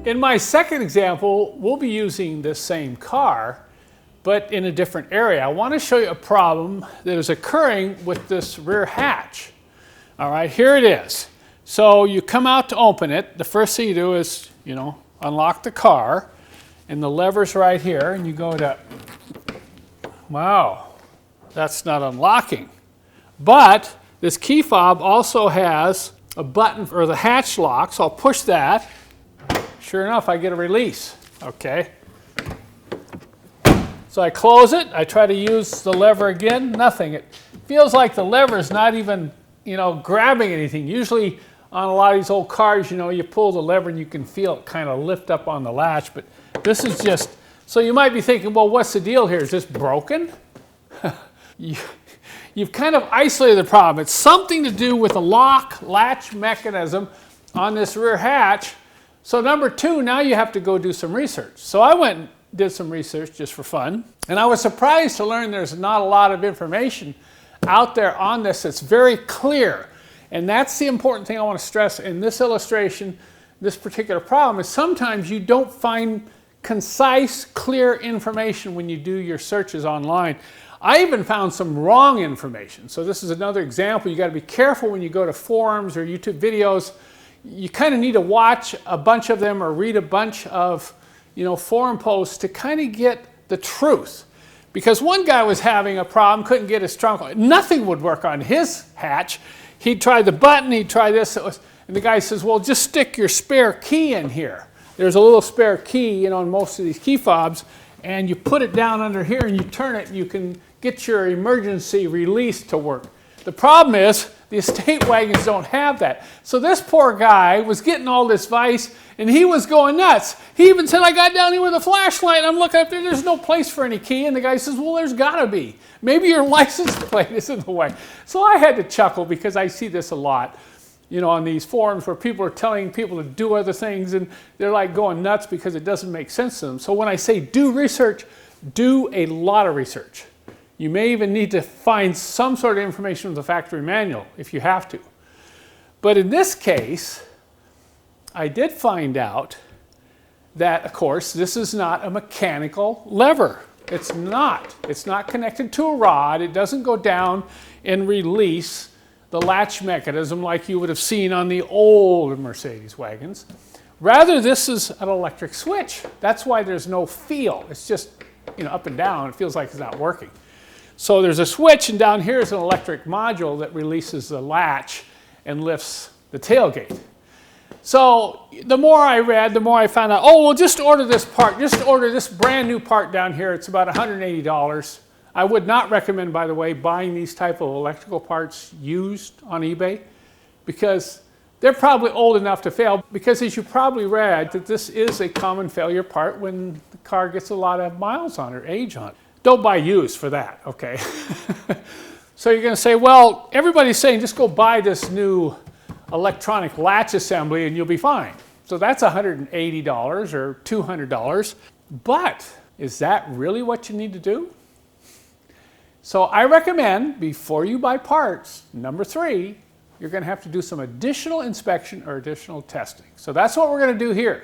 In my second example, we'll be using this same car, but in a different area. I want to show you a problem that is occurring with this rear hatch. All right, here it is. So you come out to open it. The first thing you do is, unlock the car, and the lever's right here, and you go to, wow, that's not unlocking. But this key fob also has a button for the hatch lock, so I'll push that. Sure enough, I get a release, okay? So I close it, I try to use the lever again, nothing. It feels like the lever is not even, grabbing anything. Usually on a lot of these old cars, you pull the lever and you can feel it kind of lift up on the latch, but this is just, so you might be thinking, well, what's the deal here? Is this broken? You've kind of isolated the problem. It's something to do with the lock latch mechanism on this rear hatch. So number two, now you have to go do some research. So I went and did some research just for fun, and I was surprised to learn there's not a lot of information out there on this that's very clear. And that's the important thing I want to stress in this illustration, this particular problem, is sometimes you don't find concise, clear information when you do your searches online. I even found some wrong information. So this is another example. You got to be careful when you go to forums or YouTube videos. You kind of need to watch a bunch of them or read a bunch of forum posts to kind of get the truth. Because one guy was having a problem, couldn't get his trunk, nothing would work on his hatch. He'd try the button, he'd try this, and the guy says, well, just stick your spare key in here. There's a little spare key, in most of these key fobs, and you put it down under here and you turn it and you can get your emergency release to work. The problem is the estate wagons don't have that. So this poor guy was getting all this advice and he was going nuts. He even said, I got down here with a flashlight and I'm looking up there, there's no place for any key. And the guy says, well, there's gotta be. Maybe your license plate is in the way. So I had to chuckle because I see this a lot, on these forums where people are telling people to do other things and they're like going nuts because it doesn't make sense to them. So when I say do research, do a lot of research. You may even need to find some sort of information from the factory manual if you have to. But in this case, I did find out that, of course, this is not a mechanical lever. It's not. It's not connected to a rod. It doesn't go down and release the latch mechanism like you would have seen on the old Mercedes wagons. Rather, this is an electric switch. That's why there's no feel. It's just, up and down. It feels like it's not working. So there's a switch, and down here is an electric module that releases the latch and lifts the tailgate. So the more I read, the more I found out, oh, well, just order this part. Just order this brand new part down here. It's about $180. I would not recommend, by the way, buying these type of electrical parts used on eBay because they're probably old enough to fail, because as you probably read, that this is a common failure part when the car gets a lot of miles on it, age on it. Don't buy used for that, okay? So you're going to say, well, everybody's saying just go buy this new electronic latch assembly and you'll be fine. So that's $180 or $200. But is that really what you need to do? So I recommend, before you buy parts, number 3, you're going to have to do some additional inspection or additional testing. So that's what we're going to do here.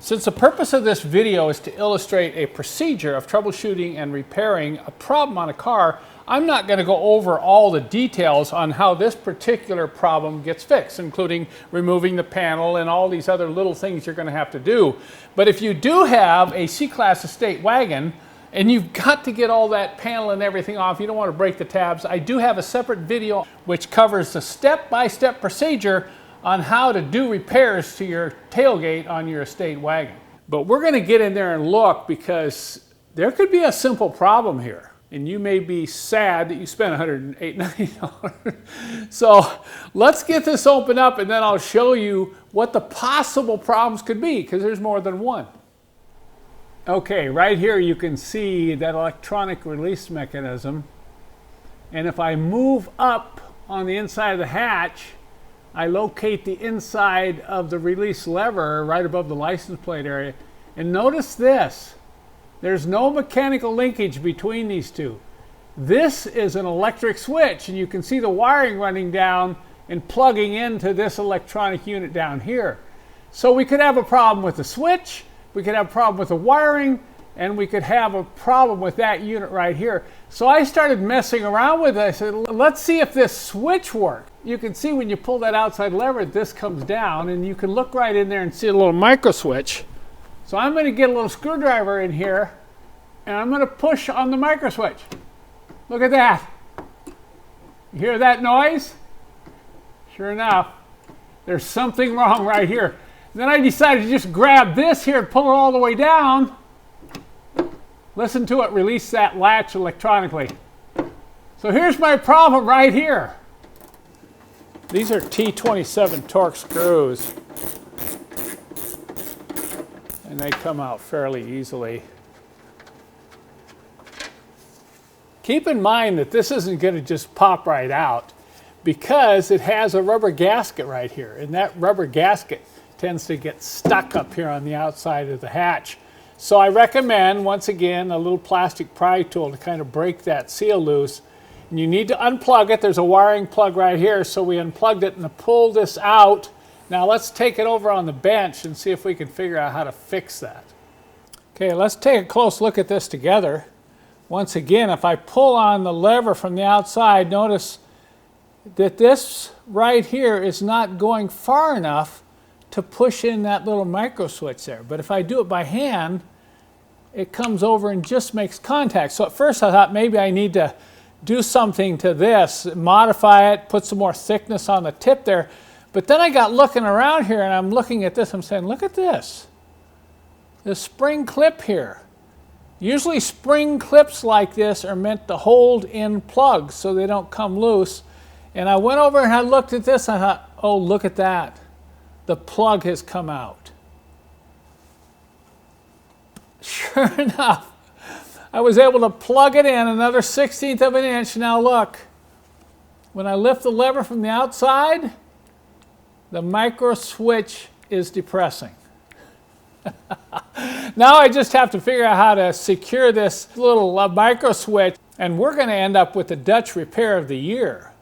Since the purpose of this video is to illustrate a procedure of troubleshooting and repairing a problem on a car, I'm not going to go over all the details on how this particular problem gets fixed, including removing the panel and all these other little things you're going to have to do. But if you do have a C-Class estate wagon and you've got to get all that panel and everything off, you don't want to break the tabs, I do have a separate video which covers the step-by-step procedure on how to do repairs to your tailgate on your estate wagon. But we're going to get in there and look, because there could be a simple problem here. And you may be sad that you spent $180. So let's get this opened up and then I'll show you what the possible problems could be, because there's more than one. Okay, right here you can see that electronic release mechanism. And if I move up on the inside of the hatch, I locate the inside of the release lever right above the license plate area. And notice this. There's no mechanical linkage between these two. This is an electric switch, and you can see the wiring running down and plugging into this electronic unit down here. So we could have a problem with the switch, we could have a problem with the wiring, and we could have a problem with that unit right here. So I started messing around with it. I said, let's see if this switch works. You can see when you pull that outside lever, this comes down, and you can look right in there and see a little micro switch. So I'm going to get a little screwdriver in here, and I'm going to push on the micro switch. Look at that. You hear that noise? Sure enough, there's something wrong right here. And then I decided to just grab this here and pull it all the way down. Listen to it release that latch electronically. So here's my problem right here. These are T27 Torx screws, and they come out fairly easily. Keep in mind that this isn't going to just pop right out because it has a rubber gasket right here, and that rubber gasket tends to get stuck up here on the outside of the hatch. So I recommend, once again, a little plastic pry tool to kind of break that seal loose. And you need to unplug it. There's a wiring plug right here, so we unplugged it and pulled this out. Now let's take it over on the bench and see if we can figure out how to fix that. Okay, let's take a close look at this together. Once again, if I pull on the lever from the outside, notice that this right here is not going far enough to push in that little micro switch there. But if I do it by hand, it comes over and just makes contact. So at first I thought maybe I need to do something to this, modify it, put some more thickness on the tip there. But then I got looking around here and I'm looking at this, I'm saying, look at this. The spring clip here. Usually spring clips like this are meant to hold in plugs so they don't come loose. And I went over and I looked at this and I thought, oh, look at that. The plug has come out. Sure enough, I was able to plug it in another 1/16 of an inch. Now look, when I lift the lever from the outside, the micro switch is depressing. Now I just have to figure out how to secure this little micro switch, and we're going to end up with the Dutch repair of the year.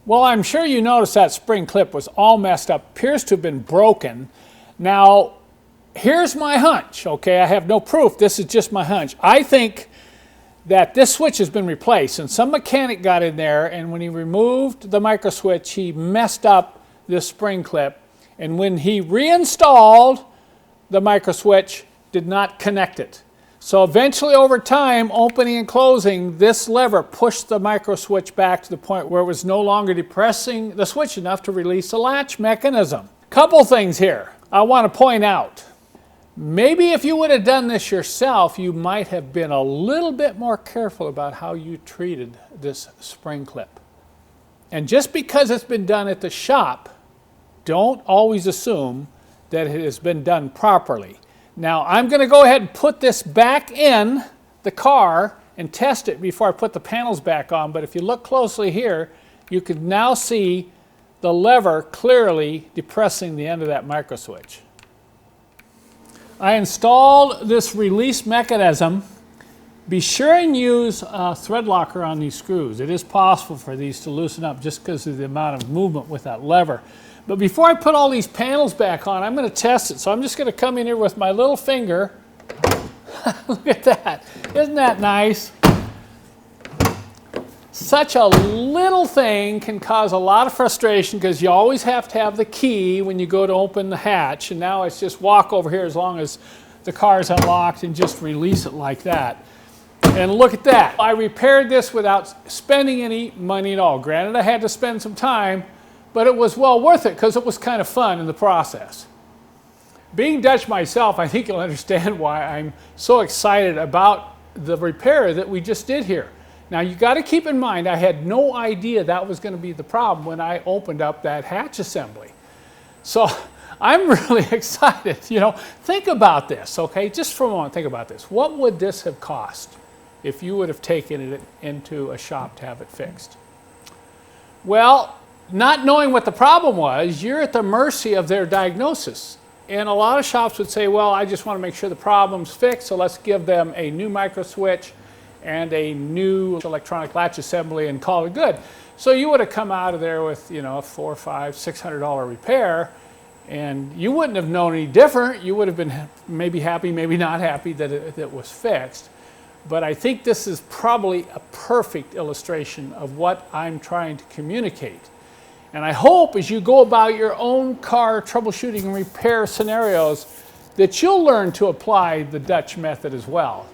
Well, I'm sure you noticed that spring clip was all messed up, appears to have been broken. Now, here's my hunch, okay? I have no proof, this is just my hunch. I think that this switch has been replaced, and some mechanic got in there, and when he removed the micro switch, he messed up this spring clip, and when he reinstalled the micro switch, did not connect it. So eventually over time, opening and closing, this lever pushed the micro switch back to the point where it was no longer depressing the switch enough to release the latch mechanism. Couple things here I want to point out. Maybe if you would have done this yourself, you might have been a little bit more careful about how you treated this spring clip. And just because it's been done at the shop, don't always assume that it has been done properly. Now I'm going to go ahead and put this back in the car and test it before I put the panels back on, but if you look closely here, you can now see the lever clearly depressing the end of that micro switch. I installed this release mechanism. Be sure and use a thread locker on these screws. It is possible for these to loosen up just because of the amount of movement with that lever. But before I put all these panels back on, I'm going to test it. So I'm just going to come in here with my little finger. Look at that. Isn't that nice? Such a little thing can cause a lot of frustration because you always have to have the key when you go to open the hatch. And now it's just walk over here as long as the car is unlocked and just release it like that. And look at that. I repaired this without spending any money at all. Granted, I had to spend some time, but it was well worth it because it was kind of fun in the process. Being Dutch myself, I think you'll understand why I'm so excited about the repair that we just did here. Now you got to keep in mind, I had no idea that was going to be the problem when I opened up that hatch assembly. So I'm really excited. You know, think about this, okay? Just for a moment, think about this. What would this have cost if you would have taken it into a shop to have it fixed? Well, not knowing what the problem was, you're at the mercy of their diagnosis. And a lot of shops would say, well, I just want to make sure the problem's fixed, so let's give them a new micro switch and a new electronic latch assembly and call it good. So you would have come out of there with, you know, a $400, $500, $600 repair, And you wouldn't have known any different. You would have been maybe happy, maybe not happy that it was fixed. But I think this is probably a perfect illustration of what I'm trying to communicate. And I hope as you go about your own car troubleshooting and repair scenarios that you'll learn to apply the Dutch method as well.